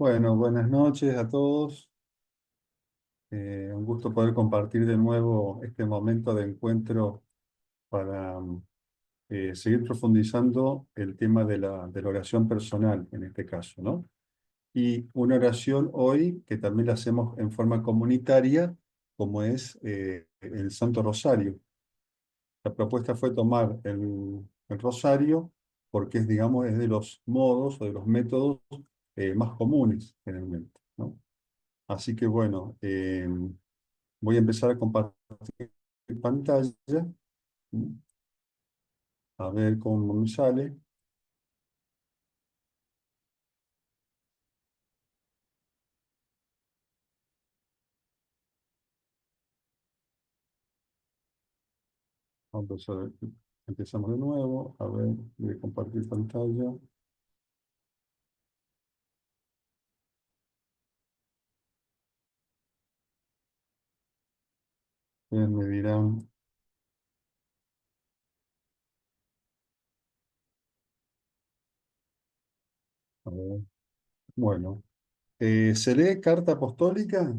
Bueno, buenas noches a todos. Un gusto poder compartir de nuevo este momento de encuentro para seguir profundizando el tema de la oración personal, en este caso, ¿no? Y una oración hoy que también la hacemos en forma comunitaria, como es el Santo Rosario. La propuesta fue tomar el Rosario porque es, digamos, es de los modos o de los métodos más comunes generalmente, ¿no? Así que bueno, voy a empezar a compartir pantalla, a ver cómo me sale. Vamos a ver, empezamos de nuevo, a ver, voy a compartir pantalla. Me dirán, a ver, bueno, ¿se lee carta apostólica,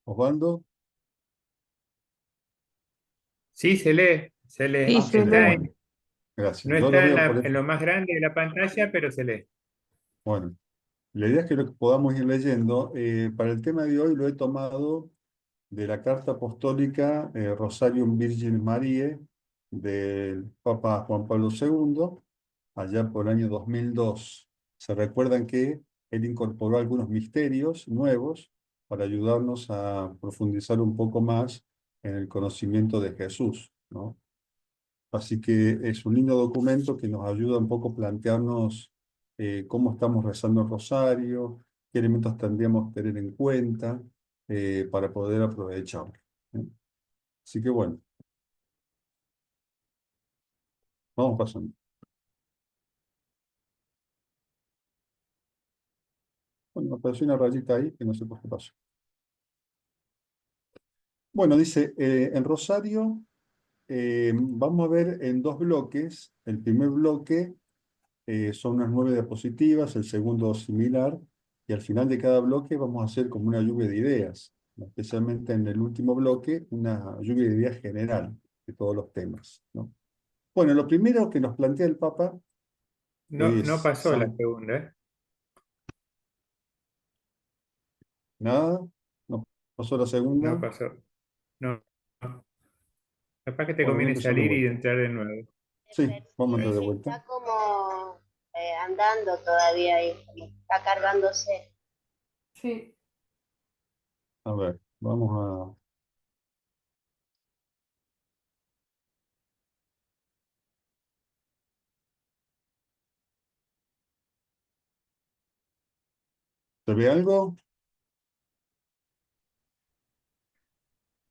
Osvaldo? Sí, se lee. Sí, Ah, se se lee, lee. bueno, gracias. No Yo lo está en, veo por en esto. lo más grande de la pantalla, pero se lee. Bueno, la idea es que lo podamos ir leyendo. Para el tema de hoy lo he tomado de la carta apostólica Rosarium Virgin Mariae del Papa Juan Pablo II, allá por el año 2002. Se recuerdan que él incorporó algunos misterios nuevos para ayudarnos a profundizar un poco más en el conocimiento de Jesús, ¿no? Así que es un lindo documento que nos ayuda un poco a plantearnos cómo estamos rezando el rosario, qué elementos tendríamos que tener en cuenta para poder aprovecharlo, ¿eh? Así que bueno, vamos pasando. Bueno, apareció una rayita ahí que no sé por qué pasó. Bueno, dice, en Rosario vamos a ver en dos bloques. El primer bloque son unas 9 diapositivas, el segundo similar, y al final de cada bloque vamos a hacer como una lluvia de ideas, ¿no? Especialmente en el último bloque, una lluvia de ideas general de todos los temas, ¿no? Bueno, lo primero que nos plantea el Papa, No, hoy no es pasó la San... segunda, ¿eh? Nada, no pasó la No segunda. pasó. No, no. Capaz que te Bueno, voy a conviene empezar de salir y vuelta. entrar de nuevo. Sí, vamos a entrar de Sí, vuelta. está como andando todavía ahí, como está cargándose. Sí. A ver, vamos a... ¿Se ve algo?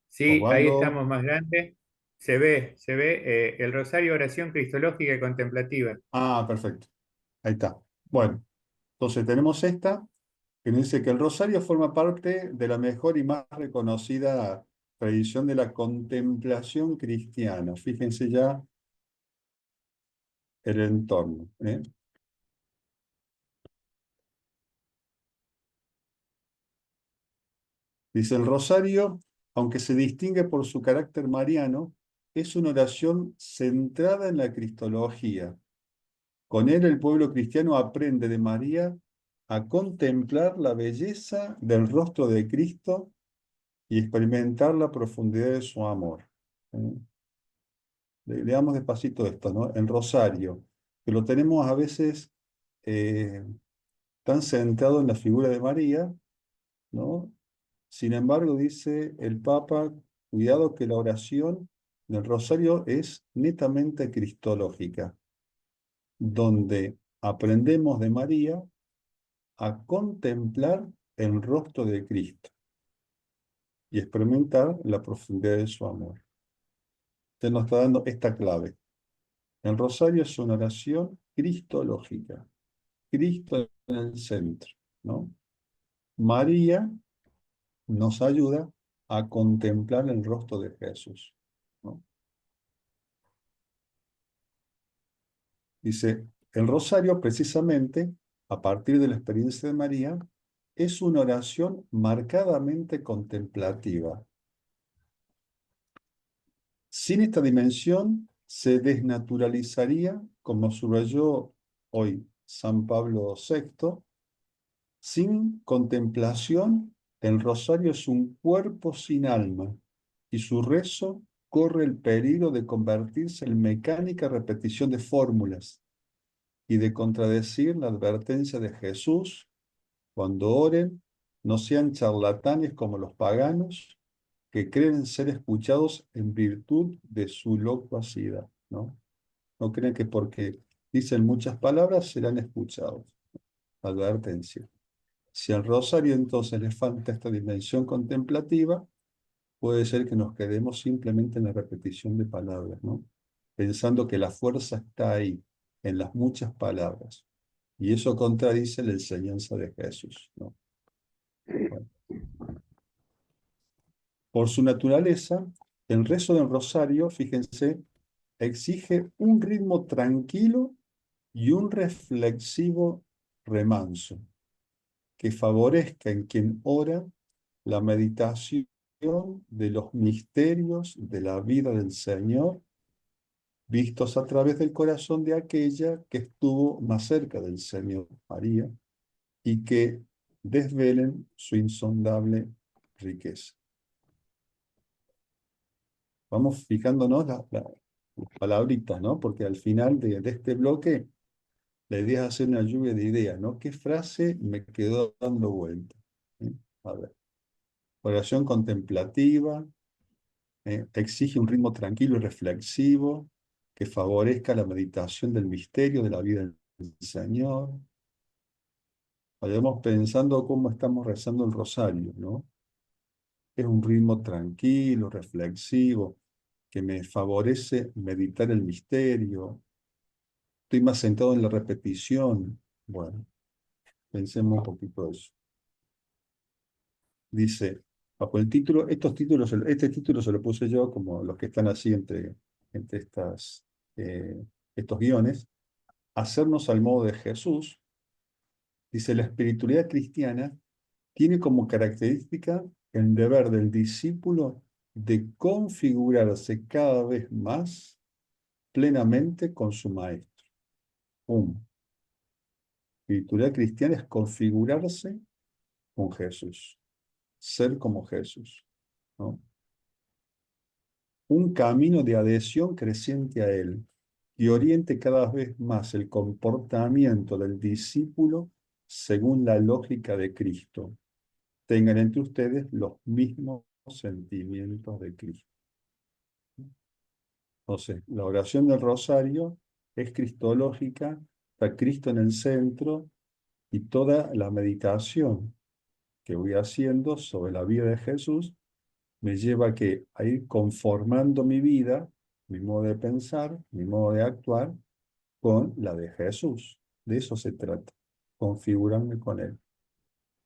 Sí, ahí Osvaldo. estamos más grande. Se ve el Rosario, oración cristológica y contemplativa. Ah, perfecto. Ahí está. Bueno, entonces tenemos esta, que nos dice que el rosario forma parte de la mejor y más reconocida tradición de la contemplación cristiana. Fíjense ya el entorno, ¿eh? Dice el rosario, aunque se distingue por su carácter mariano, es una oración centrada en la cristología. Con él el pueblo cristiano aprende de María a contemplar la belleza del rostro de Cristo y experimentar la profundidad de su amor, ¿eh? Leamos despacito esto, ¿no? El rosario, que lo tenemos a veces eh, tan centrado en la figura de María, ¿no? Sin embargo, dice el Papa, cuidado que la oración del rosario es netamente cristológica, donde aprendemos de María a contemplar el rostro de Cristo y experimentar la profundidad de su amor. Usted nos está dando esta clave. El rosario es una oración cristológica. Cristo en el centro, ¿no? María nos ayuda a contemplar el rostro de Jesús, ¿no? Dice, el rosario precisamente a partir de la experiencia de María, es una oración marcadamente contemplativa. Sin esta dimensión, se desnaturalizaría, como subrayó hoy San Pablo VI, sin contemplación, el rosario es un cuerpo sin alma, y su rezo corre el peligro de convertirse en mecánica repetición de fórmulas y de contradecir la advertencia de Jesús: cuando oren, no sean charlatanes como los paganos, que creen ser escuchados en virtud de su locuacidad, ¿no? No creen que porque dicen muchas palabras serán escuchados. Advertencia. Si al rosario entonces le falta esta dimensión contemplativa, puede ser que nos quedemos simplemente en la repetición de palabras, ¿no? Pensando que la fuerza está ahí, en las muchas palabras. Y eso contradice la enseñanza de Jesús, ¿no? Bueno, por su naturaleza, el rezo del rosario, fíjense, exige un ritmo tranquilo y un reflexivo remanso, que favorezca en quien ora la meditación de los misterios de la vida del Señor, vistos a través del corazón de aquella que estuvo más cerca del Señor, María, y que desvelen su insondable riqueza. Vamos fijándonos las palabritas, ¿no? Porque al final de este bloque la idea es hacer una lluvia de ideas, ¿no? ¿Qué frase me quedó dando vuelta? ¿Eh? A ver. Oración contemplativa, exige un ritmo tranquilo y reflexivo que favorezca la meditación del misterio de la vida del Señor. Vayamos pensando cómo estamos rezando el rosario, ¿no? Es un ritmo tranquilo, reflexivo, que me favorece meditar el misterio. Estoy más sentado en la repetición. Bueno, pensemos un poquito de eso. Dice, bajo el título, este título se lo puse yo, como los que están así entre estos guiones: hacernos al modo de Jesús. Dice, la espiritualidad cristiana tiene como característica el deber del discípulo de configurarse cada vez más plenamente con su maestro. Espiritualidad cristiana es configurarse con Jesús, ser como Jesús, ¿no? Un camino de adhesión creciente a Él, que oriente cada vez más el comportamiento del discípulo según la lógica de Cristo. Tengan entre ustedes los mismos sentimientos de Cristo. Entonces, la oración del rosario es cristológica, está Cristo en el centro, y toda la meditación que voy haciendo sobre la vida de Jesús me lleva a ir conformando mi vida, mi modo de pensar, mi modo de actuar, con la de Jesús. De eso se trata, configurarme con Él.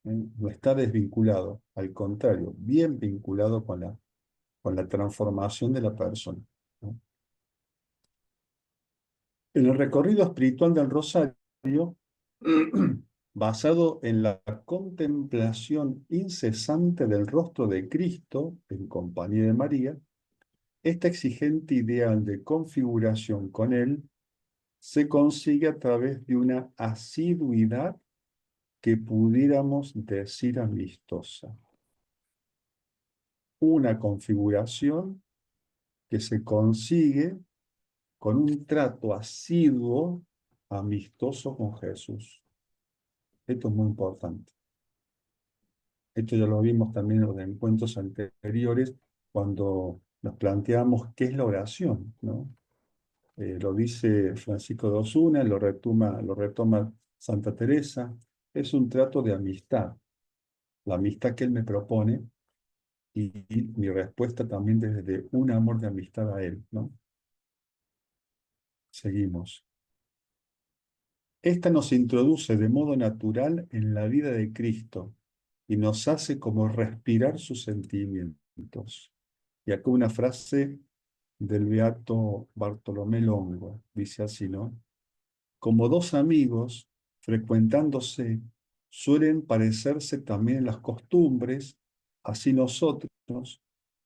No está desvinculado, al contrario, bien vinculado con la transformación de la persona, ¿no? En el recorrido espiritual del Rosario, basado en la contemplación incesante del rostro de Cristo en compañía de María, esta exigente ideal de configuración con Él se consigue a través de una asiduidad que pudiéramos decir amistosa. Una configuración que se consigue con un trato asiduo, amistoso con Jesús. Esto es muy importante. Esto ya lo vimos también en los encuentros anteriores, cuando nos planteamos qué es la oración, ¿no? Lo dice Francisco de Osuna, lo retoma Santa Teresa. Es un trato de amistad, la amistad que él me propone, y mi respuesta también desde un amor de amistad a él, ¿no? Seguimos. Esta nos introduce de modo natural en la vida de Cristo y nos hace como respirar sus sentimientos. Y acá una frase del beato Bartolomé Longo, dice así, ¿no? Como dos amigos frecuentándose, suelen parecerse también las costumbres, así nosotros,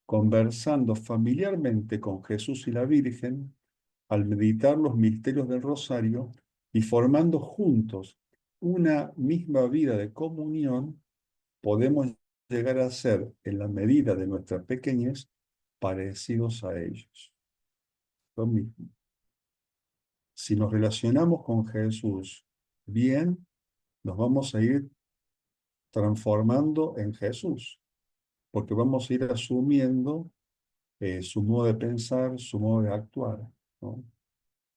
conversando familiarmente con Jesús y la Virgen, al meditar los misterios del rosario y formando juntos una misma vida de comunión, podemos llegar a ser, en la medida de nuestra pequeñez, parecidos a ellos. Lo mismo. Si nos relacionamos con Jesús bien, nos vamos a ir transformando en Jesús, porque vamos a ir asumiendo su modo de pensar, su modo de actuar, ¿no?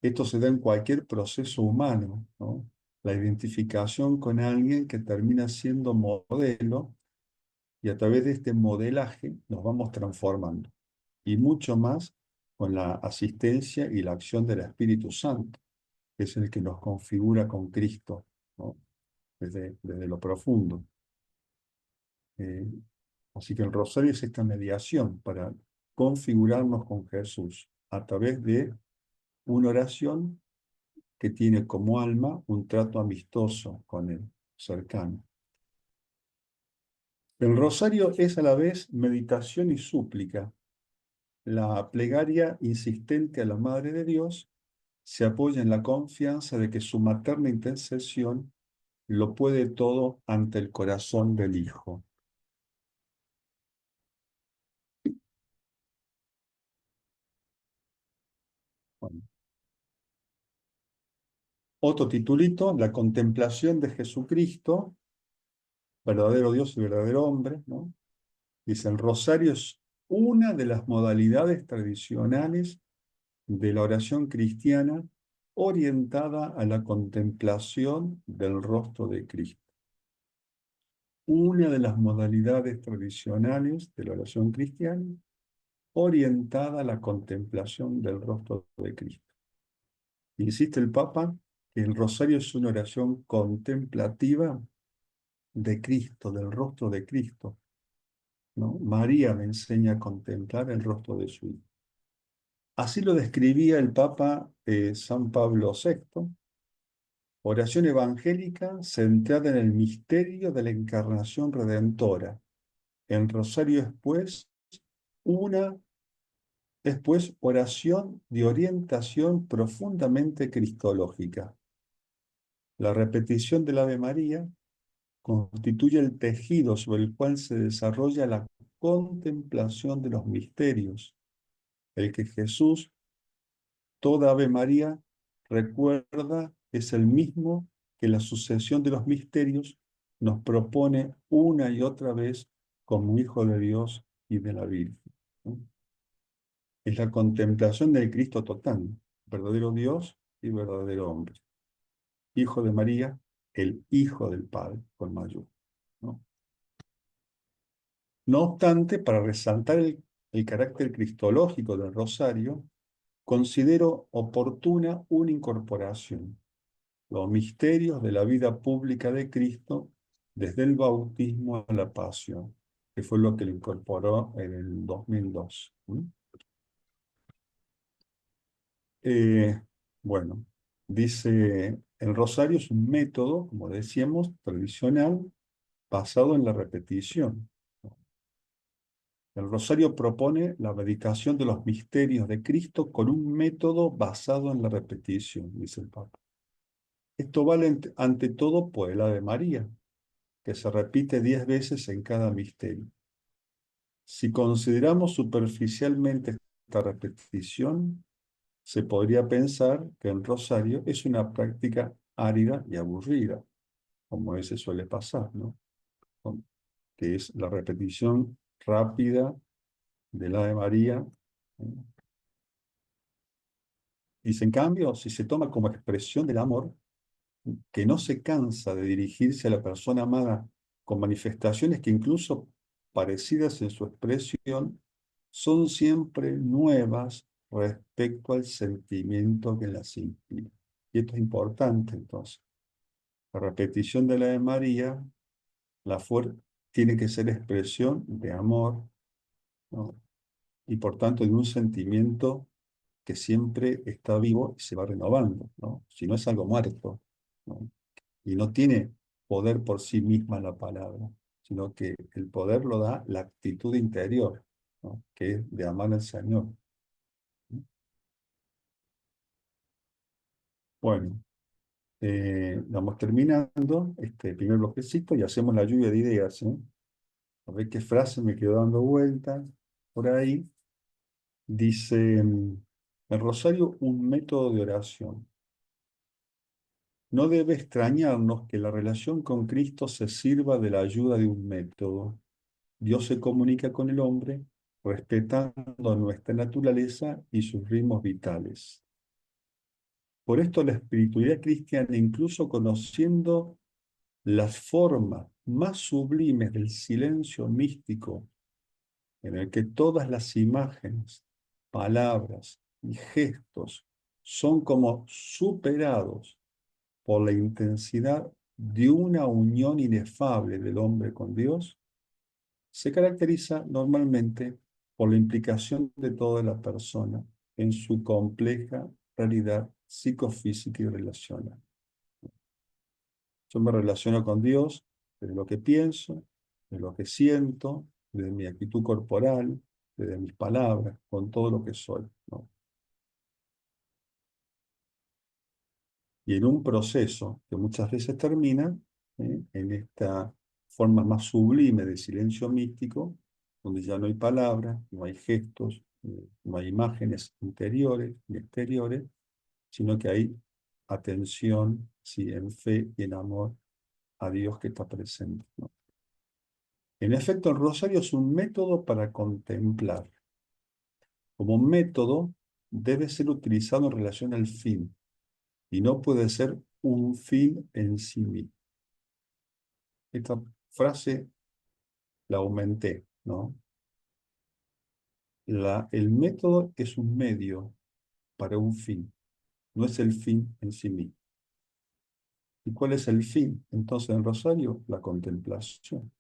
Esto se da en cualquier proceso humano, ¿no? La identificación con alguien que termina siendo modelo y a través de este modelaje nos vamos transformando. Y mucho más con la asistencia y la acción del Espíritu Santo, que es el que nos configura con Cristo, ¿no? Desde lo profundo. Eh, Así que el rosario es esta mediación para configurarnos con Jesús a través de una oración que tiene como alma un trato amistoso con Él, cercano. El rosario es a la vez meditación y súplica. La plegaria insistente a la Madre de Dios se apoya en la confianza de que su materna intercesión lo puede todo ante el corazón del Hijo. Bueno, otro titulito, la contemplación de Jesucristo, verdadero Dios y verdadero hombre, ¿no? Dice, el rosario es una de las modalidades tradicionales de la oración cristiana orientada a la contemplación del rostro de Cristo. Una de las modalidades tradicionales de la oración cristiana orientada a la contemplación del rostro de Cristo. Insiste el Papa que el rosario es una oración contemplativa de Cristo, del rostro de Cristo, ¿no? María me enseña a contemplar el rostro de su Hijo. Así lo describía el Papa San Pablo VI, oración evangélica centrada en el misterio de la encarnación redentora. El rosario es pues oración de orientación profundamente cristológica. La repetición del Ave María constituye el tejido sobre el cual se desarrolla la contemplación de los misterios, el que Jesús, toda Ave María, recuerda es el mismo que la sucesión de los misterios nos propone una y otra vez como Hijo de Dios y de la Virgen, ¿no? Es la contemplación del Cristo total, verdadero Dios y verdadero hombre. Hijo de María, el Hijo del Padre, con mayor, ¿no? No obstante, para resaltar el carácter cristológico del rosario, considero oportuna una incorporación, los misterios de la vida pública de Cristo desde el bautismo a la pasión, que fue lo que le incorporó en el 2002. Eh, bueno, dice, el rosario es un método, como decíamos, tradicional, basado en la repetición. El rosario propone la meditación de los misterios de Cristo con un método basado en la repetición, dice el Papa. Esto vale ante todo por el Ave María, que se repite 10 veces en cada misterio. Si consideramos superficialmente esta repetición, se podría pensar que el rosario es una práctica árida y aburrida, como a veces suele pasar, ¿no? Que es la repetición rápida del Ave María. Dice, en cambio, si se toma como expresión del amor, que no se cansa de dirigirse a la persona amada con manifestaciones que incluso parecidas en su expresión, son siempre nuevas respecto al sentimiento que las inspira. Y esto es importante, entonces. La repetición de la de María, tiene que ser expresión de amor, ¿no? Y por tanto de un sentimiento que siempre está vivo y se va renovando, ¿no? Si no es algo muerto, ¿no? Y no tiene poder por sí misma la palabra, sino que el poder lo da la actitud interior, ¿no? Que es de amar al Señor. Bueno, vamos terminando este primer bloquecito y hacemos la lluvia de ideas, ¿eh? A ver qué frase me quedó dando vueltas por ahí. Dice, el rosario, un método de oración. No debe extrañarnos que la relación con Cristo se sirva de la ayuda de un método. Dios se comunica con el hombre respetando nuestra naturaleza y sus ritmos vitales. Por esto la espiritualidad cristiana, incluso conociendo las formas más sublimes del silencio místico, en el que todas las imágenes, palabras y gestos son como superados por la intensidad de una unión inefable del hombre con Dios, se caracteriza normalmente por la implicación de toda la persona en su compleja realidad psicofísica y relacional. Yo me relaciono con Dios desde lo que pienso, de lo que siento, desde mi actitud corporal, desde mis palabras, con todo lo que soy, ¿no? Y en un proceso que muchas veces termina en esta forma más sublime de silencio místico, donde ya no hay palabras, no hay gestos, no hay imágenes interiores ni exteriores, sino que hay atención, sí, en fe y en amor a Dios que está presente, ¿no? En efecto, el rosario es un método para contemplar. Como método, debe ser utilizado en relación al fin y no puede ser un fin en sí mismo. Esta frase la aumenté, ¿no? El método es un medio para un fin, no es el fin en sí mismo. ¿Y cuál es el fin? Entonces, en rosario, la contemplación.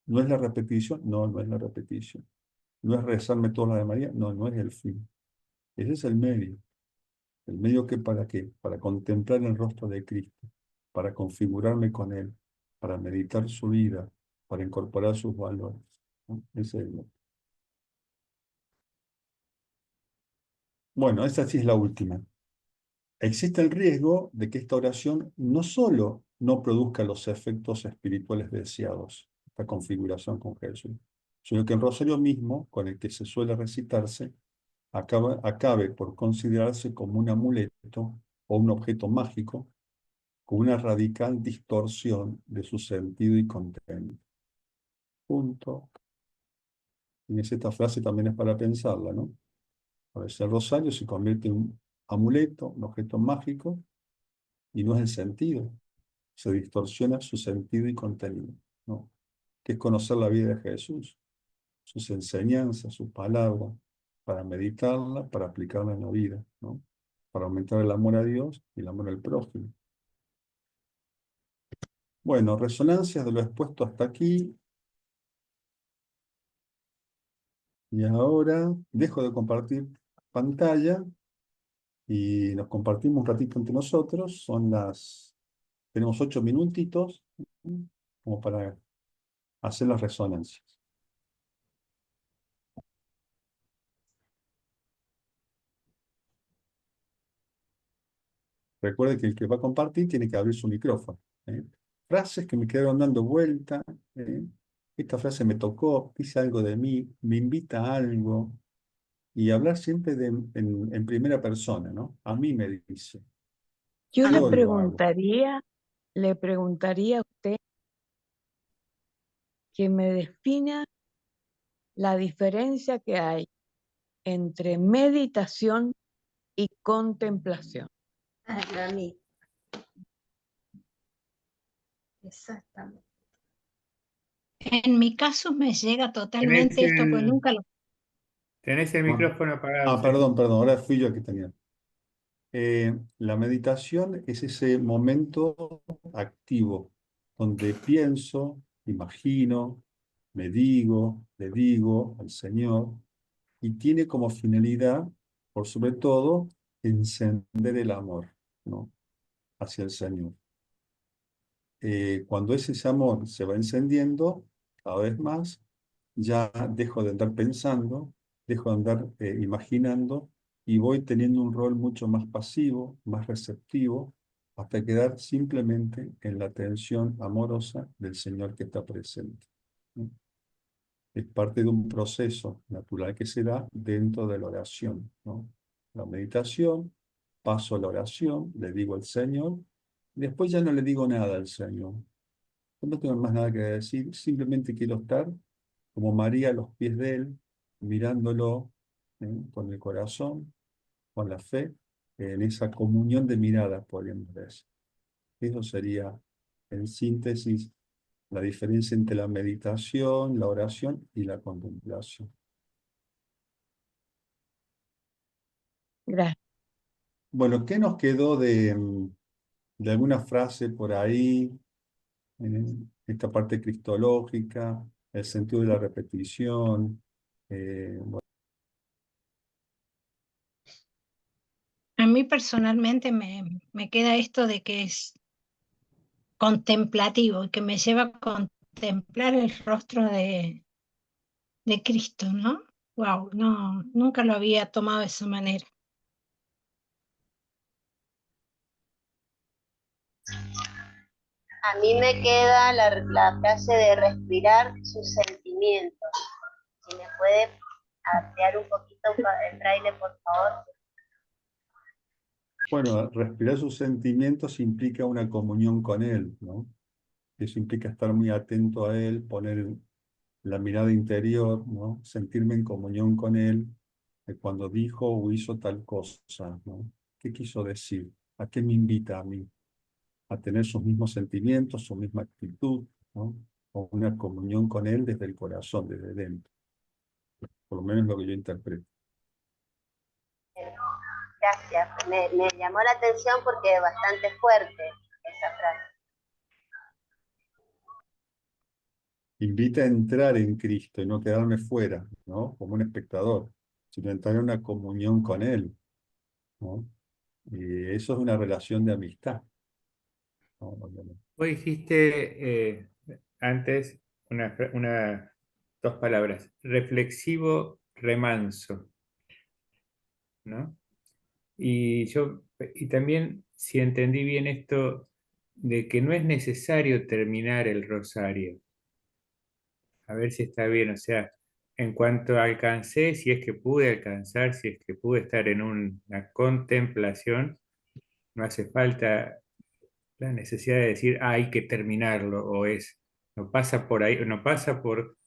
¿No es la repetición? No, no es la repetición. ¿No es rezarme toda la de María? No, no es el fin. Ese es el medio. ¿El medio que para qué? Para contemplar el rostro de Cristo, para configurarme con Él, para meditar su vida, para incorporar sus valores, ¿no? Ese es el... Bueno, esta sí es la última. Existe el riesgo de que esta oración no solo no produzca los efectos espirituales deseados, esta configuración con Jesús, sino que el rosario mismo, con el que se suele recitarse, acabe por considerarse como un amuleto o un objeto mágico con una radical distorsión de su sentido y contenido. Punto. Y esta frase también es para pensarla, ¿no? A veces el rosario se convierte en un amuleto, un objeto mágico, y no es el sentido. Se distorsiona su sentido y contenido, ¿no? Que es conocer la vida de Jesús, sus enseñanzas, sus palabras, para meditarla, para aplicarla en la vida, ¿no? Para aumentar el amor a Dios y el amor al prójimo. Bueno, resonancias de lo expuesto hasta aquí. Y ahora dejo de compartir pantalla y nos compartimos un ratito entre nosotros. Tenemos 8 minutitos como para hacer las resonancias. Recuerde que el que va a compartir tiene que abrir su micrófono, ¿eh? Frases que me quedaron dando vuelta, ¿eh? Esta frase me tocó, dice algo de mí, me invita a algo. Y hablar siempre en primera persona, ¿no? A mí me dice, Yo yo lo hago. le preguntaría a usted que me defina la diferencia que hay entre meditación y contemplación. Para mí, exactamente. En mi caso me llega Tenés totalmente esto, pues el, nunca lo... tenés el micrófono apagado, sí. Perdón, ahora fui yo el que tenía. La meditación es ese momento activo donde pienso, imagino, me digo, le digo al Señor y tiene como finalidad, por sobre todo, encender el amor, ¿no? Hacia el Señor. cuando ese amor se va encendiendo cada vez más, ya dejo de andar pensando, dejo de andar imaginando y voy teniendo un rol mucho más pasivo, más receptivo, hasta quedar simplemente en la atención amorosa del Señor que está presente, ¿no? Es parte de un proceso natural que se da dentro de la oración, ¿no? La meditación, paso a la oración, le digo al Señor, y después ya no le digo nada al Señor. Yo no tengo más nada que decir, simplemente quiero estar como María a los pies de Él, mirándolo, con el corazón, con la fe, en esa comunión de miradas, podríamos decir. Eso sería, en síntesis, la diferencia entre la meditación, la oración y la contemplación. Gracias. Bueno, ¿qué nos quedó de alguna frase por ahí? Esta parte cristológica, el sentido de la repetición. Bueno, A mí personalmente me queda esto de que es contemplativo y que me lleva a contemplar el rostro de Cristo, ¿no? Wow, no, nunca lo había tomado de esa manera. A mí me queda la frase de respirar sus sentimientos. Si me puede ampliar un poquito el fraile, por favor. bueno, respirar sus sentimientos implica una comunión con Él, ¿no? Eso implica estar muy atento a Él, poner la mirada interior, ¿no? Sentirme en comunión con Él, de cuando dijo o hizo tal cosa, ¿no? ¿Qué quiso decir? ¿A qué me invita a mí? A tener sus mismos sentimientos, su misma actitud, ¿no? O una comunión con Él desde el corazón, desde dentro. Por lo menos lo que yo interpreto. Gracias. Me llamó la atención porque es bastante fuerte esa frase. Invita a entrar en Cristo y no quedarme fuera, ¿no? Como un espectador, sino entrar en una comunión con Él, ¿no? Y eso es una relación de amistad, ¿no? Obviamente. Vos dijiste antes dos palabras, reflexivo remanso, ¿no? Y también, si entendí bien esto, de que no es necesario terminar el rosario. A ver si está bien, o sea, en cuanto alcancé, si es que pude alcanzar, si es que pude estar en una contemplación, no hace falta la necesidad de decir, "Ah, hay que terminarlo", no pasa por ahí, no pasa por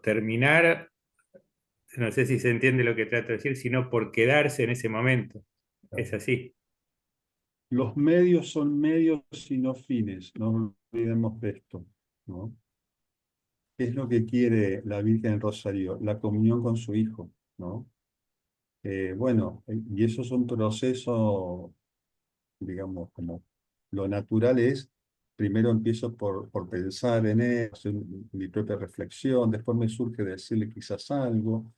terminar, no sé si se entiende lo que trato de decir, sino por quedarse en ese momento. Es así. Los medios son medios y no fines, no olvidemos de esto, ¿no? ¿Qué es lo que quiere la Virgen del Rosario? La comunión con su Hijo, ¿no? Bueno, y eso es un proceso, digamos, como lo natural es, primero empiezo por pensar en él, hacer mi propia reflexión, después me surge decirle quizás algo,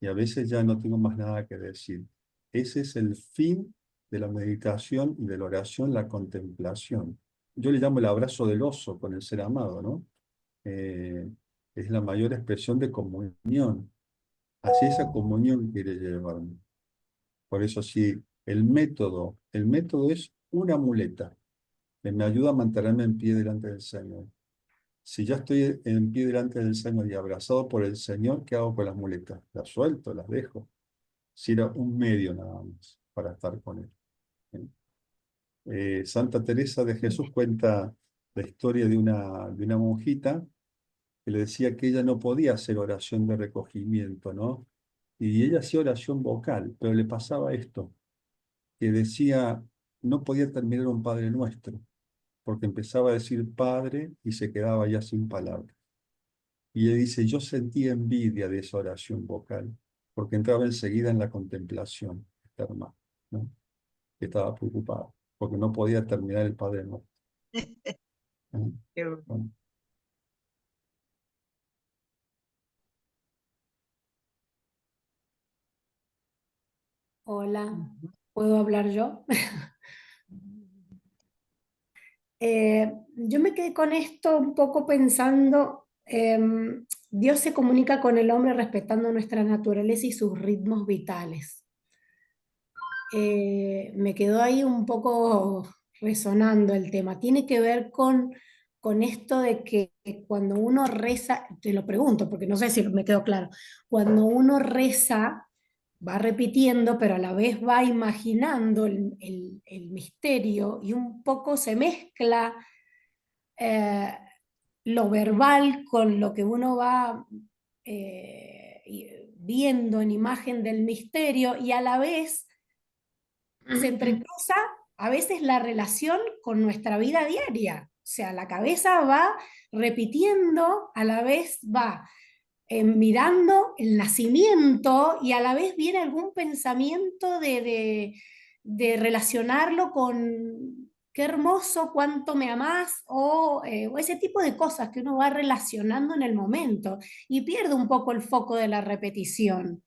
y a veces ya no tengo más nada que decir. Ese es el fin de la meditación y de la oración, la contemplación. Yo le llamo el abrazo del oso con el ser amado, ¿no? Eh, es la mayor expresión de comunión. Hacia esa comunión quiere llevarme. Por eso sí, el método es una muleta que me ayuda a mantenerme en pie delante del Señor. Si ya estoy en pie delante del Señor y abrazado por el Señor, ¿qué hago con las muletas? Las suelto, las dejo. Si era un medio nada más para estar con Él. Santa Teresa de Jesús cuenta la historia de una monjita que le decía que ella no podía hacer oración de recogimiento, ¿no? Y ella hacía oración vocal, pero le pasaba esto, que decía, no podía terminar un Padre Nuestro, porque empezaba a decir Padre y se quedaba ya sin palabras. Y ella dice, yo sentí envidia de esa oración vocal, porque entraba enseguida en la contemplación, esta hermana, ¿no? Que estaba preocupada, porque no podía terminar el Padre Nuestro, ¿no? Bueno, Hola, ¿puedo hablar yo? Yo me quedé con esto un poco pensando, Dios se comunica con el hombre respetando nuestra naturaleza y sus ritmos vitales. Me quedó ahí un poco resonando el tema. Tiene que ver con esto de que cuando uno reza, te lo pregunto porque no sé si me quedó claro, cuando uno reza va repitiendo, pero a la vez va imaginando el misterio y un poco se mezcla eh, lo verbal con lo que uno va viendo en imagen del misterio y a la vez se entrecruza a veces la relación con nuestra vida diaria. O sea, la cabeza va repitiendo, a la vez va mirando el nacimiento y a la vez viene algún pensamiento de relacionarlo con qué hermoso, cuánto me amás, o ese tipo de cosas que uno va relacionando en el momento y pierde un poco el foco de la repetición.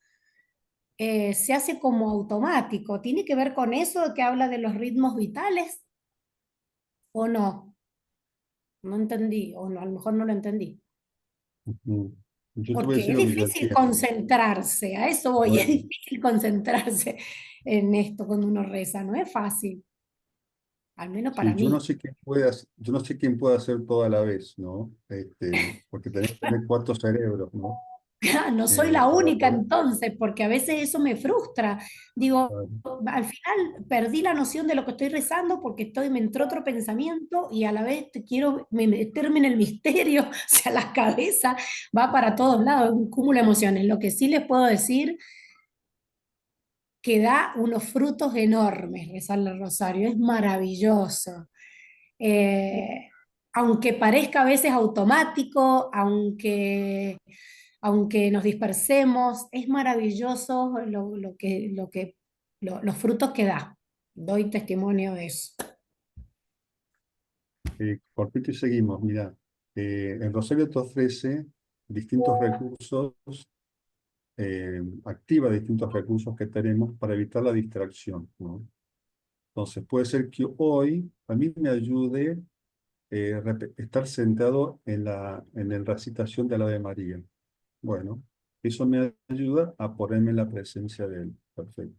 Se hace como automático. ¿Tiene que ver con eso que habla de los ritmos vitales o no? No entendí, o no, a lo mejor no lo entendí. Ujú. Yo te voy a Porque decir es lo que yo difícil entiendo. concentrarse, a eso voy, es Bueno, difícil concentrarse en esto cuando uno reza, no es fácil, al menos para sí, mí. yo no sé quién puede hacer todo a la vez, ¿no? Porque tenés que tener cuatro cerebros, ¿no? No soy la Para única poder. entonces, porque a veces eso me frustra. Digo, al final perdí la noción de lo que estoy rezando porque me entró otro pensamiento y a la vez quiero meterme en el misterio, o sea, la cabeza va para todos lados, un cúmulo de emociones. Lo que sí les puedo decir que da unos frutos enormes rezar el rosario, es maravilloso. Eh, Aunque parezca a veces automático, aunque nos dispersemos, es maravilloso los frutos que da. Doy testimonio de eso. Cortito y seguimos, mira. El Rosario te ofrece distintos recursos, activa distintos recursos que tenemos para evitar la distracción, ¿no? Entonces puede ser que hoy a mí me ayude estar sentado en la recitación de la Ave María. Bueno, eso me ayuda a ponerme en la presencia de Él. Perfecto.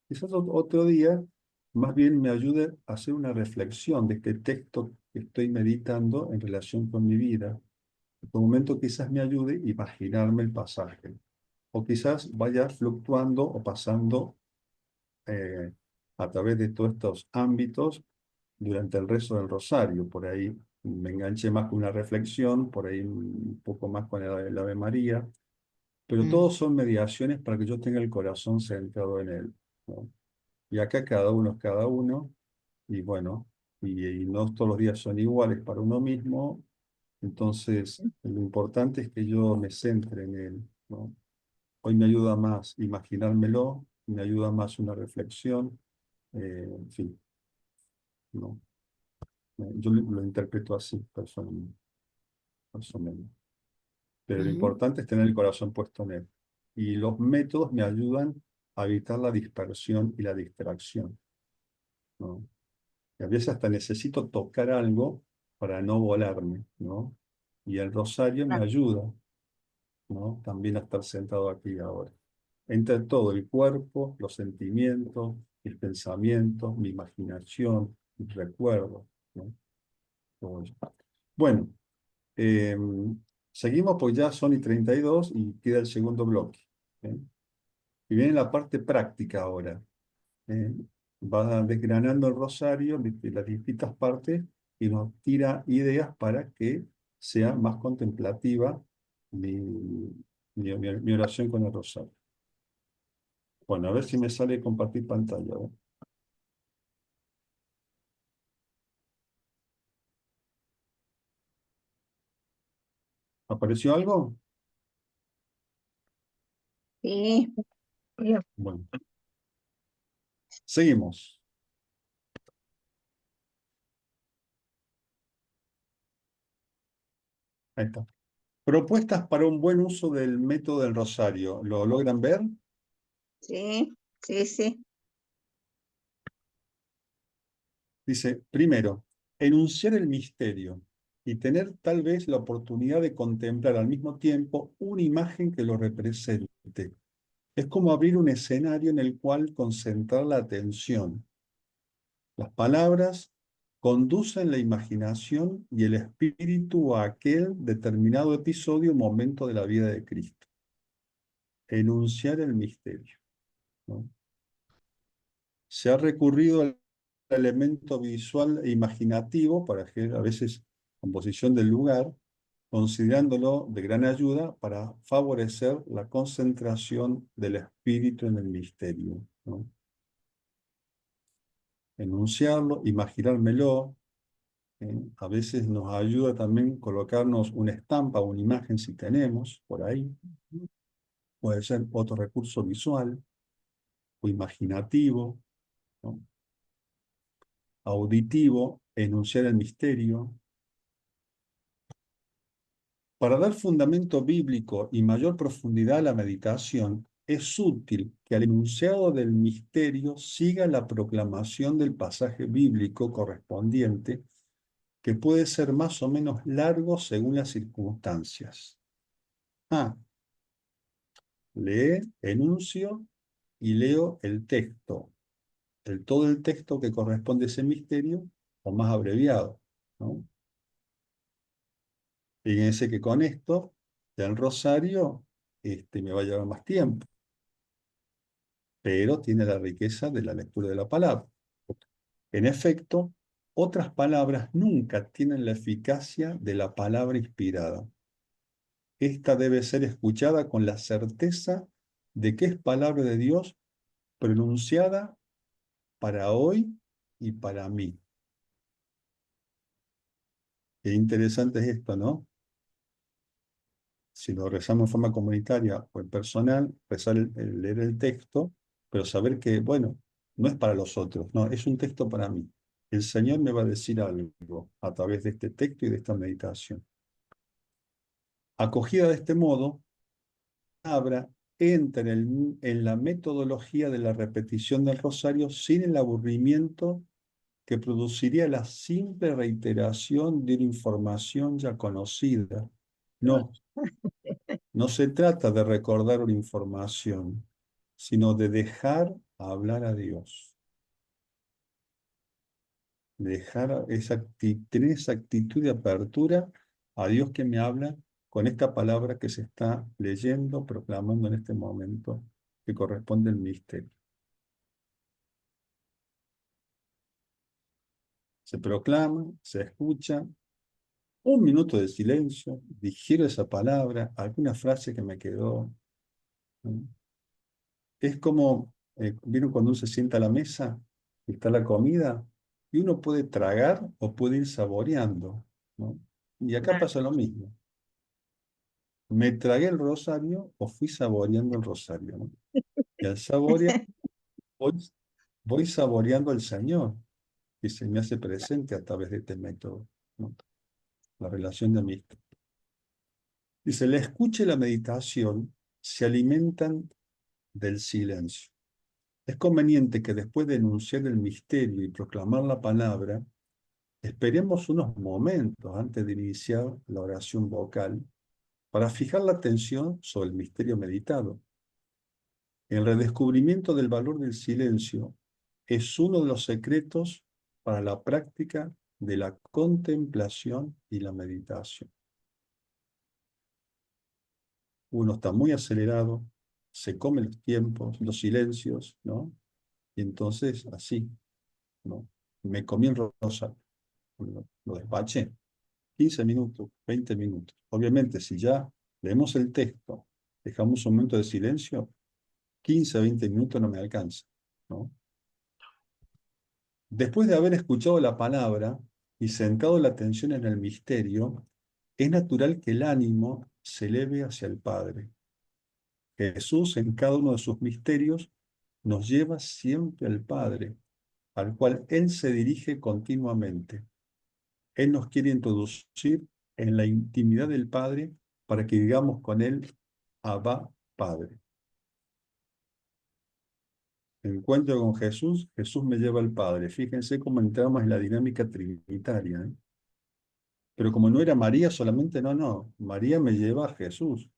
Quizás otro día, más bien me ayude a hacer una reflexión de este texto que estoy meditando en relación con mi vida. En un momento quizás me ayude a imaginarme el pasaje. O quizás vaya fluctuando o pasando eh, a través de todos estos ámbitos durante el rezo del rosario. Por ahí me enganché más con una reflexión, por ahí un poco más con el Ave María, pero todos son mediaciones para que yo tenga el corazón centrado en Él, ¿no? Y acá cada uno es cada uno, y bueno, y no todos los días son iguales para uno mismo, entonces lo importante es que yo me centre en Él, ¿no? Hoy me ayuda más imaginármelo, me ayuda más una reflexión, en fin, ¿no? Yo lo interpreto así, personalmente. Pero lo Ujú. importante es tener el corazón puesto en Él. Y los métodos me ayudan a evitar la dispersión y la distracción, ¿no? Y a veces hasta necesito tocar algo para no volarme, ¿no? Y el rosario me ayuda, ¿no? También a estar sentado aquí y ahora. Entra todo el cuerpo, los sentimientos, mis pensamientos, mi imaginación, mis recuerdos, ¿no? Todo eso. Bueno, eh, seguimos pues ya son y 32 y queda el segundo bloque, ¿eh? Y viene la parte práctica ahora, ¿eh? Va desgranando el rosario de las distintas partes y nos tira ideas para que sea más contemplativa mi, mi oración con el rosario. Bueno, a ver si me sale compartir pantalla, ¿eh? ¿Apareció algo? Sí, Bueno, seguimos. Ahí está. Propuestas para un buen uso del método del rosario. ¿Lo logran ver? sí, sí, sí. Dice, primero, enunciar el misterio y tener tal vez la oportunidad de contemplar al mismo tiempo una imagen que lo represente. Es como abrir un escenario en el cual concentrar la atención. Las palabras conducen la imaginación y el espíritu a aquel determinado episodio o momento de la vida de Cristo. Enunciar el misterio, ¿no? Se ha recurrido al elemento visual e imaginativo para que a veces composición del lugar, considerándolo de gran ayuda para favorecer la concentración del espíritu en el misterio, ¿no? Enunciarlo, imaginármelo, a veces nos ayuda también colocarnos una estampa o una imagen si tenemos por ahí. Puede ser otro recurso visual o imaginativo, ¿no? Auditivo, enunciar el misterio. Para dar fundamento bíblico y mayor profundidad a la meditación, es útil que al enunciado del misterio siga la proclamación del pasaje bíblico correspondiente, que puede ser más o menos largo según las circunstancias. Lee, enuncio y leo el texto, todo el texto que corresponde a ese misterio, o más abreviado, ¿no? Fíjense que con esto, ya el rosario, me va a llevar más tiempo, pero tiene la riqueza de la lectura de la palabra. En efecto, otras palabras nunca tienen la eficacia de la palabra inspirada. Esta debe ser escuchada con la certeza de que es palabra de Dios pronunciada para hoy y para mí. Qué interesante es esto, ¿no? Si lo rezamos en forma comunitaria o en personal, rezar leer el texto, pero saber que, bueno, no es para los otros, no, es un texto para mí. El Señor me va a decir algo a través de este texto y de esta meditación. Acogida de este modo, la palabra entra en la metodología de la repetición del rosario sin el aburrimiento que produciría la simple reiteración de una información ya conocida. No se trata de recordar una información, sino de dejar hablar a Dios. Tener esa actitud de apertura a Dios que me habla con esta palabra que se está leyendo, proclamando en este momento, que corresponde al misterio. Se proclama, se escucha, un minuto de silencio, digiero esa palabra, alguna frase que me quedó, ¿no? Es como, ¿vieron cuando uno se sienta a la mesa y está la comida? Y uno puede tragar o puede ir saboreando, ¿no? Y acá pasa lo mismo. Me tragué el rosario o fui saboreando el rosario, ¿no? Y al saborear, voy, voy saboreando al Señor, que se me hace presente a través de este método, ¿no? La relación de amistad. Dice, la escucha y la meditación se alimentan del silencio. Es conveniente que después de enunciar el misterio y proclamar la palabra, esperemos unos momentos antes de iniciar la oración vocal para fijar la atención sobre el misterio meditado. El redescubrimiento del valor del silencio es uno de los secretos para la práctica de la contemplación y la meditación. Uno está muy acelerado, se come los tiempos, los silencios, ¿no? Y entonces así, ¿no? Me comí el rosario, lo despaché. 15 minutos, 20 minutos. Obviamente, si ya leemos el texto, dejamos un momento de silencio, 15 20 minutos no me alcanza, ¿no? Después de haber escuchado la palabra y centrado la atención en el misterio, es natural que el ánimo se eleve hacia el Padre. Jesús, en cada uno de sus misterios, nos lleva siempre al Padre, al cual Él se dirige continuamente. Él nos quiere introducir en la intimidad del Padre para que digamos con Él, Abba, Padre. encuentro con Jesús, Jesús me lleva al Padre. Fíjense cómo entramos en la dinámica trinitaria, ¿eh? Pero como no era María solamente, no. María me lleva a Jesús.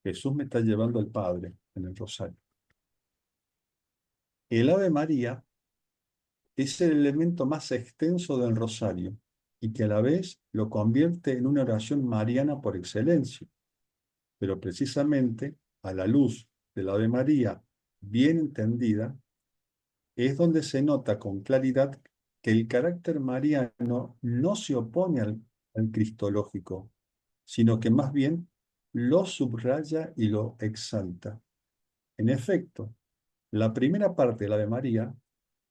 Jesús me está llevando al Padre en el rosario. El Ave María es el elemento más extenso del rosario y que a la vez lo convierte en una oración mariana por excelencia. Pero precisamente a la luz del Ave María bien entendida, es donde se nota con claridad que el carácter mariano no se opone al cristológico, sino que más bien lo subraya y lo exalta. En efecto, la primera parte de la Ave María,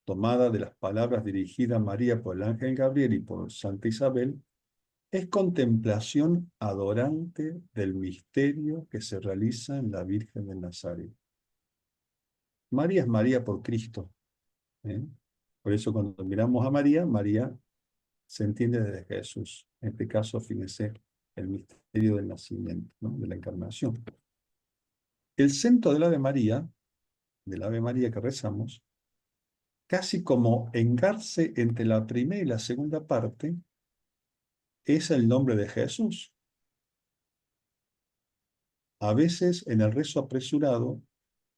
tomada de las palabras dirigidas a María por el ángel Gabriel y por Santa Isabel, es contemplación adorante del misterio que se realiza en la Virgen de Nazaret. María es María por Cristo, ¿eh? Por eso cuando miramos a María, María se entiende desde Jesús. En este caso, fíjense, el misterio del nacimiento, ¿no? De la encarnación. El centro del Ave María que rezamos, casi como engarce entre la primera y la segunda parte, es el nombre de Jesús. A veces en el rezo apresurado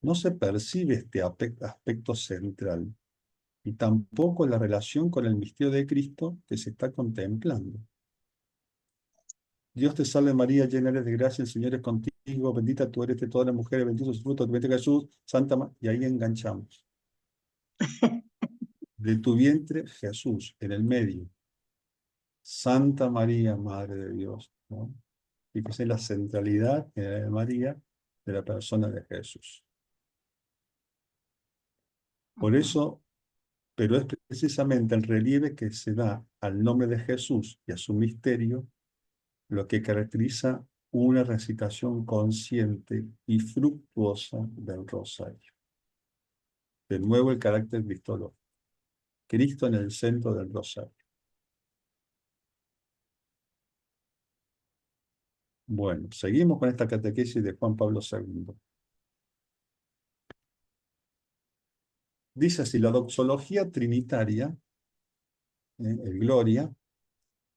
no se percibe este aspecto central y tampoco la relación con el misterio de Cristo que se está contemplando. Dios te salve María, llena eres de gracia, el Señor es contigo, bendita tú eres de todas las mujeres, bendito es el fruto de tu vientre Jesús, y ahí enganchamos. De tu vientre Jesús, en el medio. Santa María, Madre de Dios, ¿no? Y que es la centralidad de María de la persona de Jesús. Por eso, pero es precisamente el relieve que se da al nombre de Jesús y a su misterio lo que caracteriza una recitación consciente y fructuosa del rosario. De nuevo el carácter cristológico. Cristo en el centro del rosario. Bueno, seguimos con esta catequesis de Juan Pablo II. Dice así, la doxología trinitaria, el Gloria,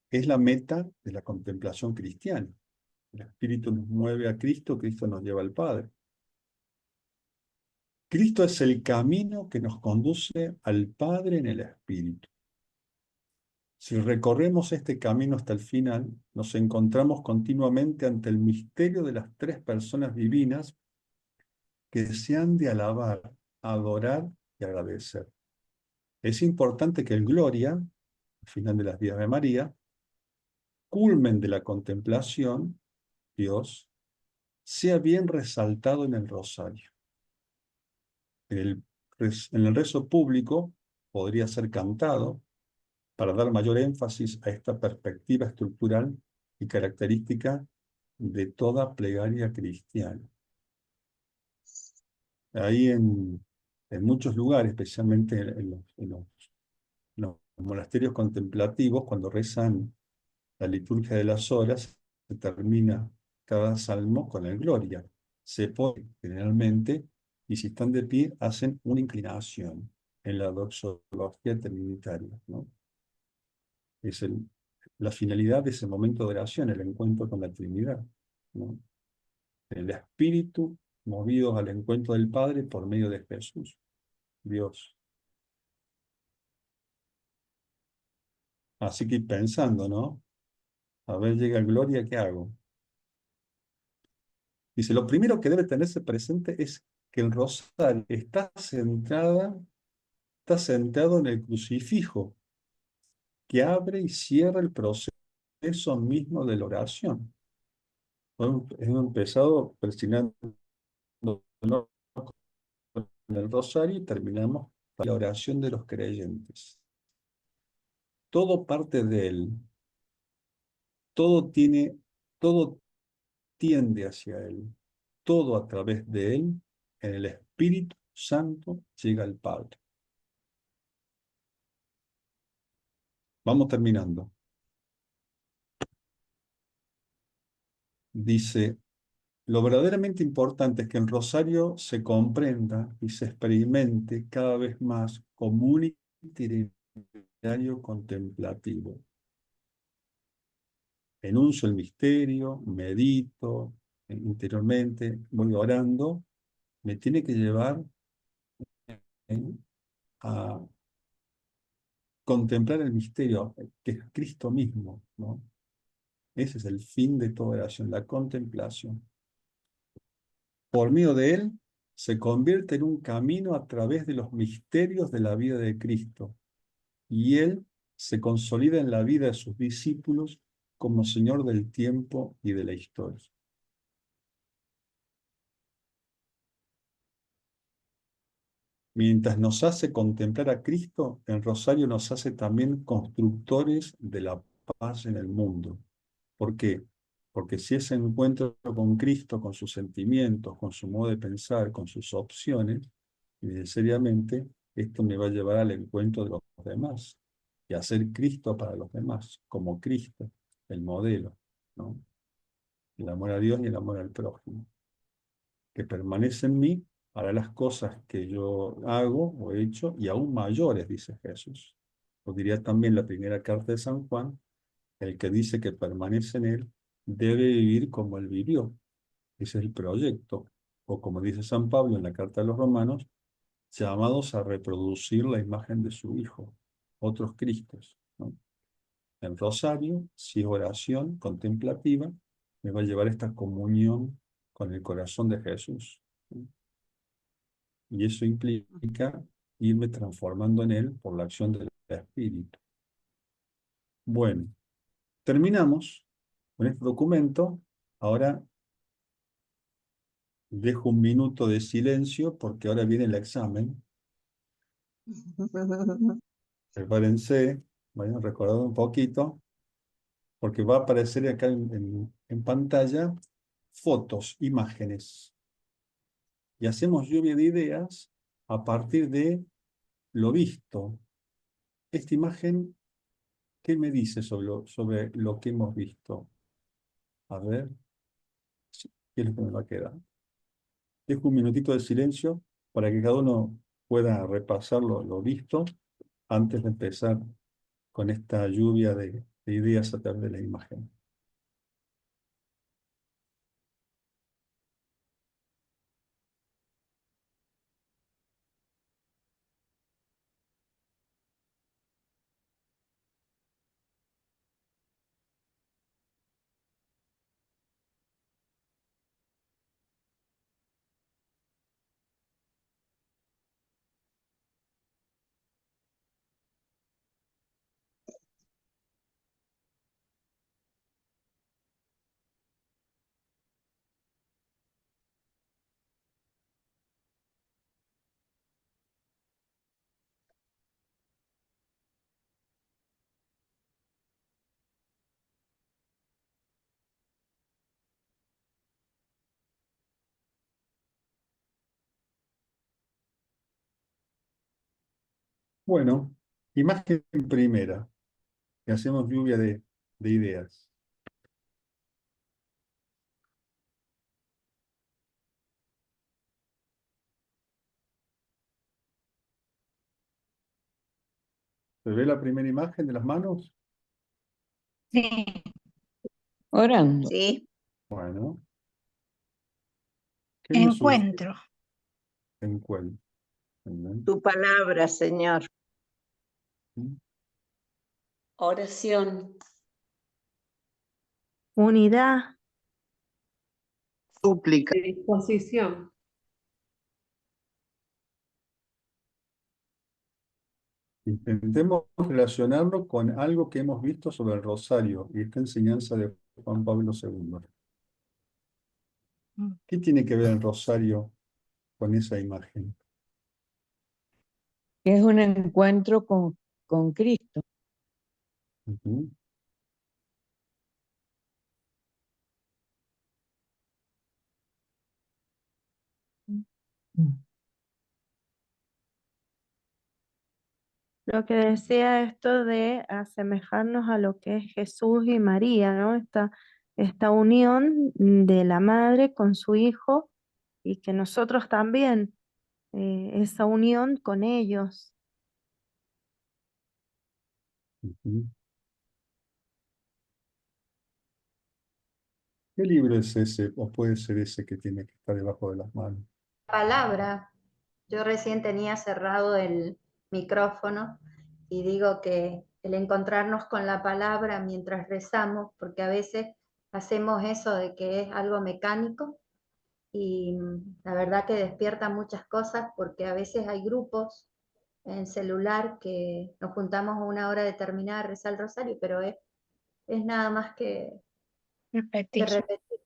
es la meta de la contemplación cristiana. El Espíritu nos mueve a Cristo, Cristo nos lleva al Padre. Cristo es el camino que nos conduce al Padre en el Espíritu. Si recorremos este camino hasta el final, nos encontramos continuamente ante el misterio de las tres personas divinas que se han de alabar, adorar y agradecer. Es importante que el Gloria, al final de las vidas de María, culmen de la contemplación, Dios, sea bien resaltado en el rosario. En el rezo público podría ser cantado para dar mayor énfasis a esta perspectiva estructural y característica de toda plegaria cristiana. Ahí en muchos lugares, especialmente en los monasterios contemplativos, cuando rezan la liturgia de las horas, se termina cada salmo con el Gloria. Se pone generalmente, y si están de pie, hacen una inclinación en la doxología trinitaria, ¿no? Es la finalidad de ese momento de oración, el encuentro con la Trinidad, ¿no? El Espíritu movidos al encuentro del Padre por medio de Jesús, Dios. Así que pensando, ¿no? A ver, llega Gloria, ¿qué hago? Dice, lo primero que debe tenerse presente es que el rosario está centrado en el crucifijo, que abre y cierra el proceso mismo de la oración. Hemos empezado presionando en el rosario y terminamos con la oración de los creyentes. Todo parte de él, todo tiende hacia él, todo a través de él, en el Espíritu Santo llega al Padre. Vamos terminando. Dice, Lo verdaderamente importante es que el rosario se comprenda y se experimente cada vez más como un itinerario contemplativo. Enuncio el misterio, medito interiormente, voy orando, me tiene que llevar a contemplar el misterio, que es Cristo mismo, ¿no? Ese es el fin de toda oración, la contemplación. Por medio de él, se convierte en un camino a través de los misterios de la vida de Cristo, y él se consolida en la vida de sus discípulos como Señor del tiempo y de la historia. Mientras nos hace contemplar a Cristo, el rosario nos hace también constructores de la paz en el mundo. ¿Por qué? Porque si ese encuentro con Cristo, con sus sentimientos, con su modo de pensar, con sus opciones, necesariamente esto me va a llevar al encuentro de los demás y a ser Cristo para los demás, como Cristo, el modelo, ¿no? El amor a Dios y el amor al prójimo, que permanece en mí, hará las cosas que yo hago o he hecho y aún mayores, dice Jesús. O diría también la primera carta de San Juan, el que dice que permanece en él debe vivir como él vivió. Ese es el proyecto. O como dice San Pablo en la carta de los Romanos, llamados a reproducir la imagen de su Hijo, otros Cristos, ¿no? El rosario, si es oración contemplativa, me va a llevar a esta comunión con el corazón de Jesús, ¿no? Y eso implica irme transformando en él por la acción del Espíritu. Bueno, terminamos con este documento. Ahora dejo un minuto de silencio porque ahora viene el examen. Prepárense, vayan recordando un poquito, porque va a aparecer acá en pantalla fotos, imágenes. Y hacemos lluvia de ideas a partir de lo visto. Esta imagen, ¿qué me dice sobre lo que hemos visto? A ver, ¿qué es lo que me va a quedar? Dejo un minutito de silencio para que cada uno pueda repasar lo visto antes de empezar con esta lluvia de ideas a través de la imagen. Bueno, imagen primera, que hacemos lluvia de ideas. ¿Se ve la primera imagen de las manos? Sí, Orando. Sí. Bueno, ¿qué nos sugiere? encuentro. Encuentro. Bien. Tu palabra, Señor. Oración, Unidad, Súplica. disposición, Intentemos relacionarlo con algo que hemos visto sobre el rosario y esta enseñanza de Juan Pablo II. ¿Qué tiene que ver el rosario con esa imagen? es un encuentro con Cristo. Ujú. Lo que decía esto de asemejarnos a lo que es Jesús y María, ¿no? esta unión de la madre con su hijo y que nosotros también, esa unión con ellos. Ujú. ¿Qué libro es ese? O puede ser ese que tiene que estar debajo de las manos. Palabra. Yo recién tenía cerrado el micrófono y digo que el encontrarnos con la palabra mientras rezamos, porque a veces hacemos eso de que es algo mecánico y la verdad que despierta muchas cosas porque a veces hay grupos en celular que nos juntamos a una hora determinada a rezar el rosario, pero es nada más que Repetir. repetir.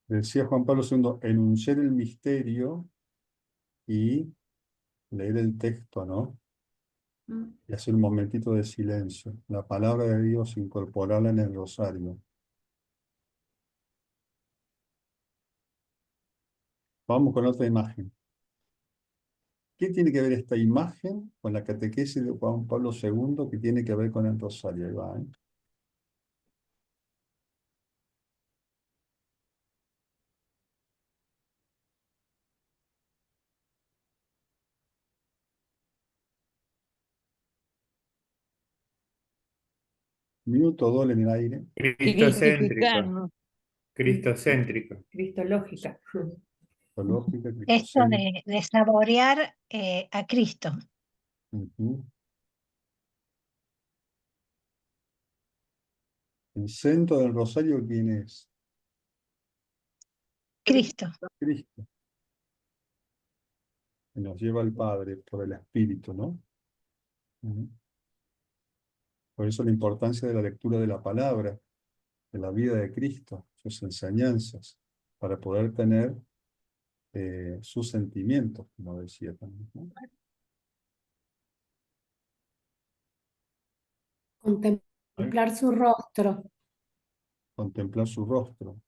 Decía Juan Pablo II, enunciar el misterio y leer el texto, ¿no? Y hacer un momentito de silencio. La palabra de Dios, incorporarla en el rosario. Vamos con otra imagen. ¿Qué tiene que ver esta imagen con la catequesis de Juan Pablo II que tiene que ver con el rosario? Ahí va, ¿eh? Minuto 2 en el aire. Cristocéntrico. Cristocéntrico. Cristológica. Teológica, Esto cristocéntrica. de saborear a Cristo. Ujú. El centro del rosario, ¿quién es? Cristo. Cristo. Que nos lleva al Padre por el Espíritu, ¿no? Ujú. Por eso la importancia de la lectura de la palabra, de la vida de Cristo, sus enseñanzas, para poder tener sus sentimientos, como decía también, ¿no? Contemplar su rostro. Contemplar su rostro.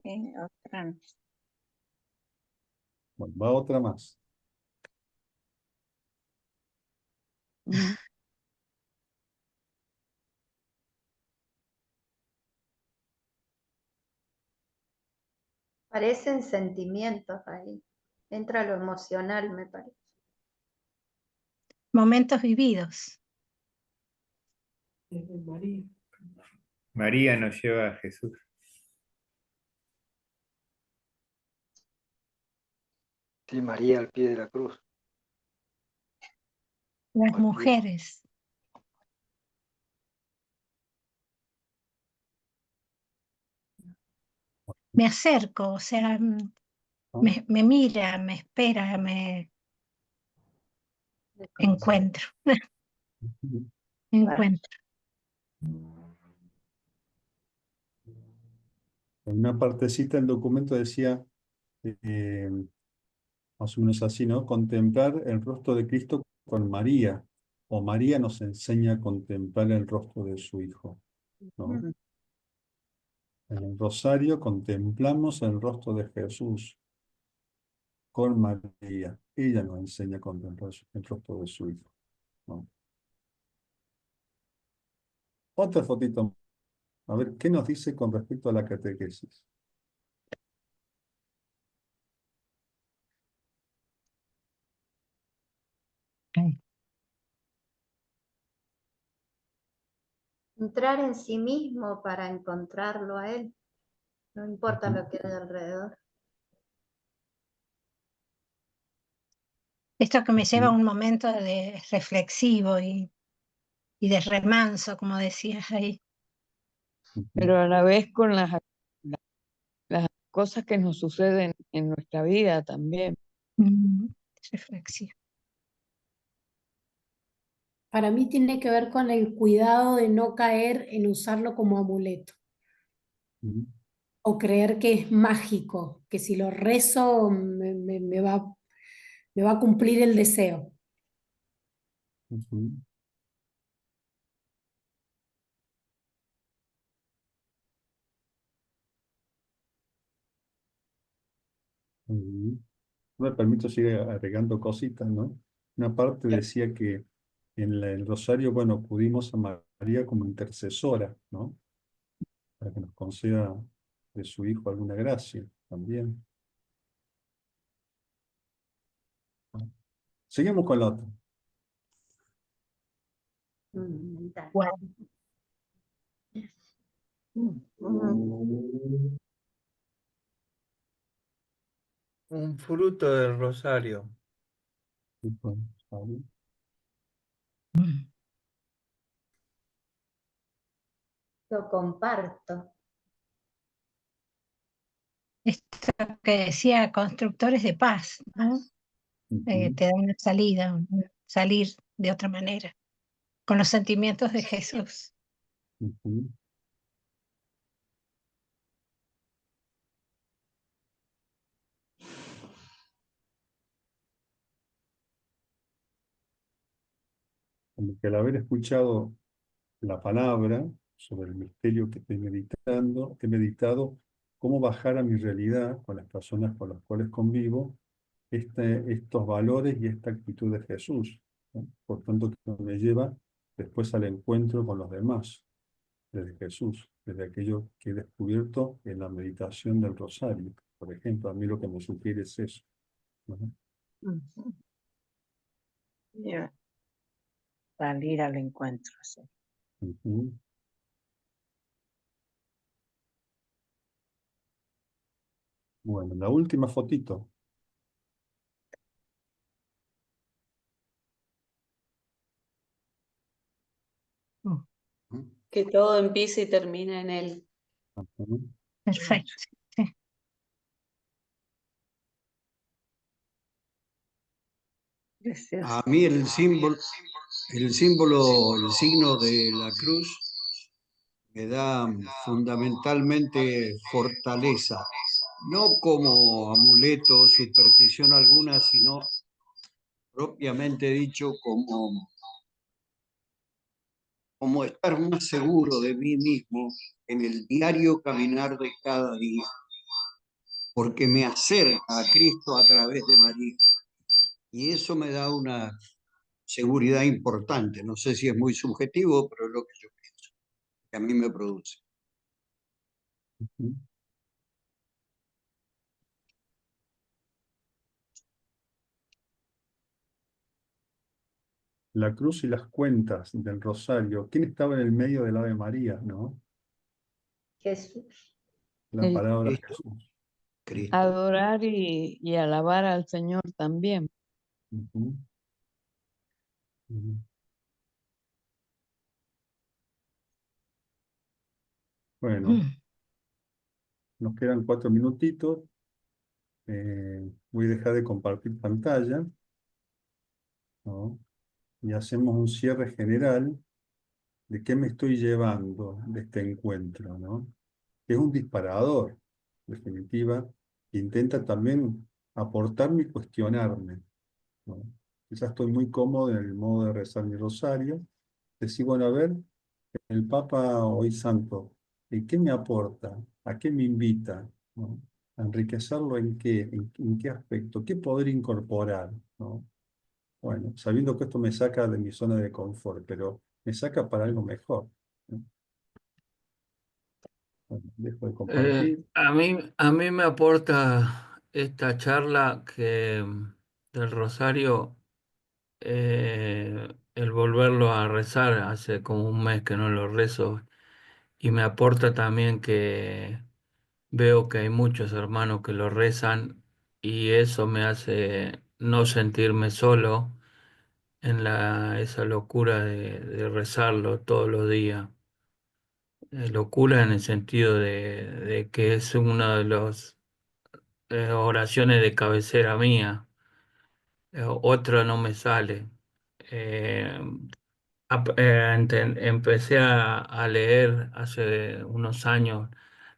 Otra. Bueno, va otra más. Parecen sentimientos ahí. Entra lo emocional, me parece. Momentos vividos. María. María nos lleva a Jesús. Sí, María al pie de la cruz. Las Al pie. mujeres. Me acerco, o sea, me mira, me espera, me encuentro. Encuentro. En una partecita del documento decía, más o menos así, ¿no? Contemplar el rostro de Cristo con María, o María nos enseña a contemplar el rostro de su Hijo, ¿no? En el rosario contemplamos el rostro de Jesús con María. Ella nos enseña a contemplar el rostro de su Hijo, ¿no? Otra fotito. A ver, ¿qué nos dice con respecto a la catequesis? Entrar en sí mismo para encontrarlo a él. No importa lo que hay alrededor. Esto que me lleva a un momento de reflexivo y de remanso, como decías ahí. Pero a la vez con las cosas que nos suceden en nuestra vida también. Reflexivo. Para mí tiene que ver con el cuidado de no caer en usarlo como amuleto. O creer que es mágico, que si lo rezo me va a cumplir el deseo. Ujú. Me permito seguir agregando cositas, ¿no? Una parte decía que en el rosario, bueno, acudimos a María como intercesora, ¿no? Para que nos conceda de su Hijo alguna gracia también. ¿No? Seguimos con la otra. Bueno, Un fruto del rosario. Lo comparto. esto que decía constructores de paz, ¿no? Ujú. Te da una salida, salir de otra manera, con los sentimientos de Jesús. Ujú. Como que al haber escuchado la palabra sobre el misterio que estoy meditando, he meditado cómo bajar a mi realidad con las personas con las cuales convivo estos valores y esta actitud de Jesús, ¿no? Por tanto, que me lleva después al encuentro con los demás, desde Jesús, desde aquello que he descubierto en la meditación del rosario. Por ejemplo, a mí lo que me sugiere es eso, ¿no? Ujú. Ya, salir al encuentro, sí. Ujú. Bueno, la última fotito. Que todo empiece y termine en él. Ujú. Perfecto. Sí. Precioso. A mí el símbolo, el signo de la cruz me da fundamentalmente fortaleza, no como amuleto o superstición alguna, sino propiamente dicho como estar más seguro de mí mismo en el diario caminar de cada día, porque me acerca a Cristo a través de María. Y eso me da una seguridad importante. No sé si es muy subjetivo, pero es lo que yo pienso, que a mí me produce. Ujú. La cruz y las cuentas del rosario. ¿Quién estaba en el medio del Ave María, no? Jesús. La El palabra Cristo, Jesús. Cristo. adorar y alabar al Señor también. Ujú. Ujú. Bueno, nos quedan 4 minutitos. Voy a dejar de compartir pantalla, ¿no? Y hacemos un cierre general de qué me estoy llevando de este encuentro, ¿no? Que es un disparador, en definitiva, que intenta también aportarme y cuestionarme, ¿no? Quizás estoy muy cómodo en el modo de rezar mi rosario. Decir, bueno, a ver, el Papa hoy santo, ¿qué me aporta? ¿A qué me invita? ¿No? ¿A enriquecerlo en qué? ¿En qué aspecto? ¿Qué poder incorporar? ¿No? Bueno, sabiendo que esto me saca de mi zona de confort, pero me saca para algo mejor, ¿no? Bueno, dejo de compartir. A mí me aporta esta charla del Rosario, el volverlo a rezar. Hace como un mes que no lo rezo, y me aporta también que veo que hay muchos hermanos que lo rezan, y eso me hace no sentirme solo en esa locura de rezarlo todos los días. Locura en el sentido de que es una de las oraciones de cabecera mía. Otra no me sale. Eh, Empecé a leer hace unos años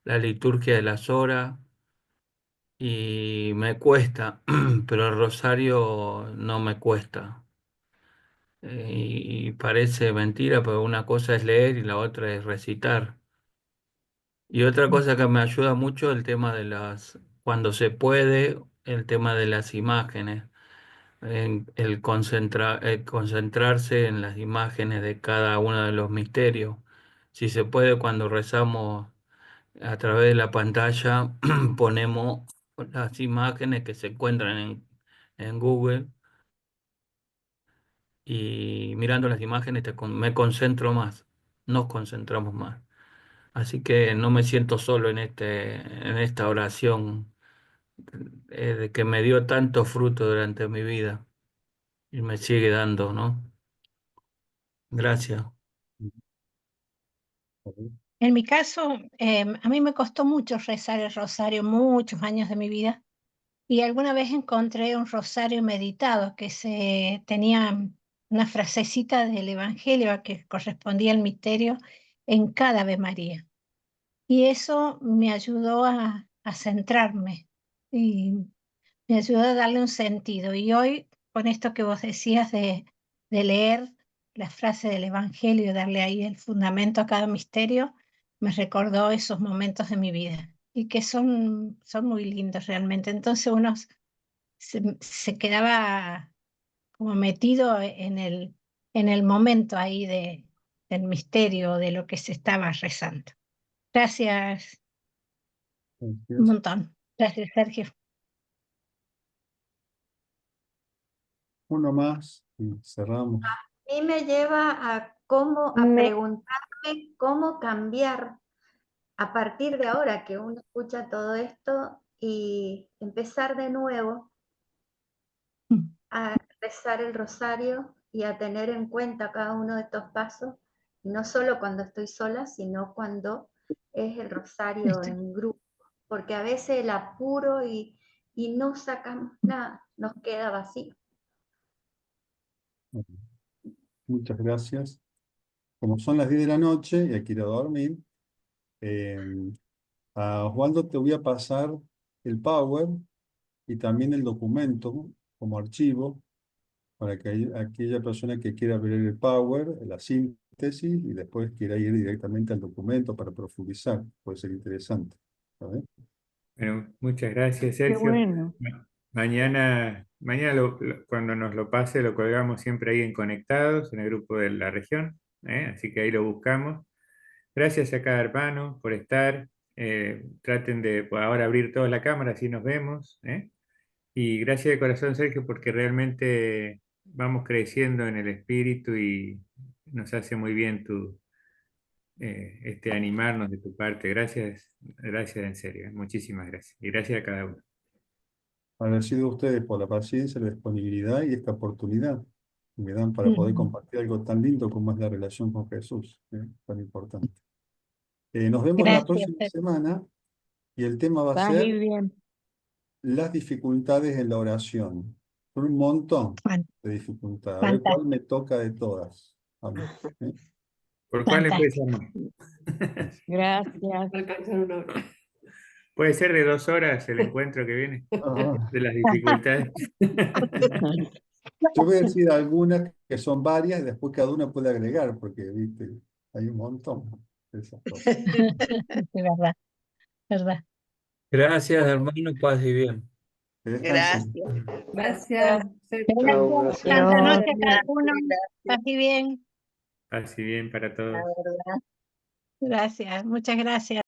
la liturgia de las horas y me cuesta, pero el rosario no me cuesta. Y parece mentira, pero una cosa es leer y la otra es recitar. Y otra cosa que me ayuda mucho es el tema cuando se puede, el tema de las imágenes, el concentrarse en las imágenes de cada uno de los misterios. Si se puede, cuando rezamos a través de la pantalla, ponemos las imágenes que se encuentran en Google, y mirando las imágenes me concentro más, nos concentramos más. Así que no me siento solo en esta oración, de que me dio tanto fruto durante mi vida y me sigue dando, ¿no? Gracias. En mi caso, a mí me costó mucho rezar el rosario, muchos años de mi vida, y alguna vez encontré un rosario meditado que tenía una frasecita del Evangelio que correspondía al misterio en cada Ave María. Y eso me ayudó a centrarme y me ayudó a darle un sentido. Y hoy, con esto que vos decías de leer la frase del Evangelio y darle ahí el fundamento a cada misterio, me recordó esos momentos de mi vida y que son muy lindos realmente. Entonces uno se quedaba como metido en el momento ahí del misterio, de lo que se estaba rezando. Gracias un montón. Gracias, Sergio. Uno más y cerramos. A mí me lleva a preguntarme cómo cambiar a partir de ahora que uno escucha todo esto y empezar de nuevo a rezar el rosario y a tener en cuenta cada uno de estos pasos, y no solo cuando estoy sola, sino cuando es el rosario en grupo, porque a veces el apuro y no sacamos nada, nos queda vacío. Muchas gracias. Como son las 10 de la noche y hay que ir a dormir, a Osvaldo te voy a pasar el Power y también el documento como archivo para que aquella persona que quiera ver el Power, la síntesis, y después quiera ir directamente al documento para profundizar. Puede ser interesante. ¿Sabes? Bueno, muchas gracias, Qué Sergio. bueno. Mañana cuando nos lo pase, lo colgamos siempre ahí en Conectados, en el grupo de la región, así que ahí lo buscamos. Gracias a cada hermano por estar. Traten de por ahora abrir toda la cámara, así nos vemos. Y gracias de corazón, Sergio, porque realmente vamos creciendo en el espíritu y nos hace muy bien animarnos de tu parte. Gracias, gracias en serio. Muchísimas gracias. Y gracias a cada uno. Agradecido a ustedes por la paciencia, la disponibilidad y esta oportunidad que me dan para poder compartir algo tan lindo como es la relación con Jesús, tan importante. Nos vemos la próxima semana y el tema va a ser las dificultades en la oración. Son un montón de dificultades. A ver cuál me toca de todas. A mí, ¿Por cuál empezamos? Gracias. Puede ser de 2 horas el encuentro que viene, de las dificultades. Yo voy a decir algunas que son varias y después cada una puede agregar, porque viste, hay un montón de esas cosas. Verdad, verdad. Gracias, hermano, paz y bien. Gracias. Gracias. Gracias. Santa noche a cada uno. Paz y bien. Paz y bien para todos. Gracias, muchas gracias.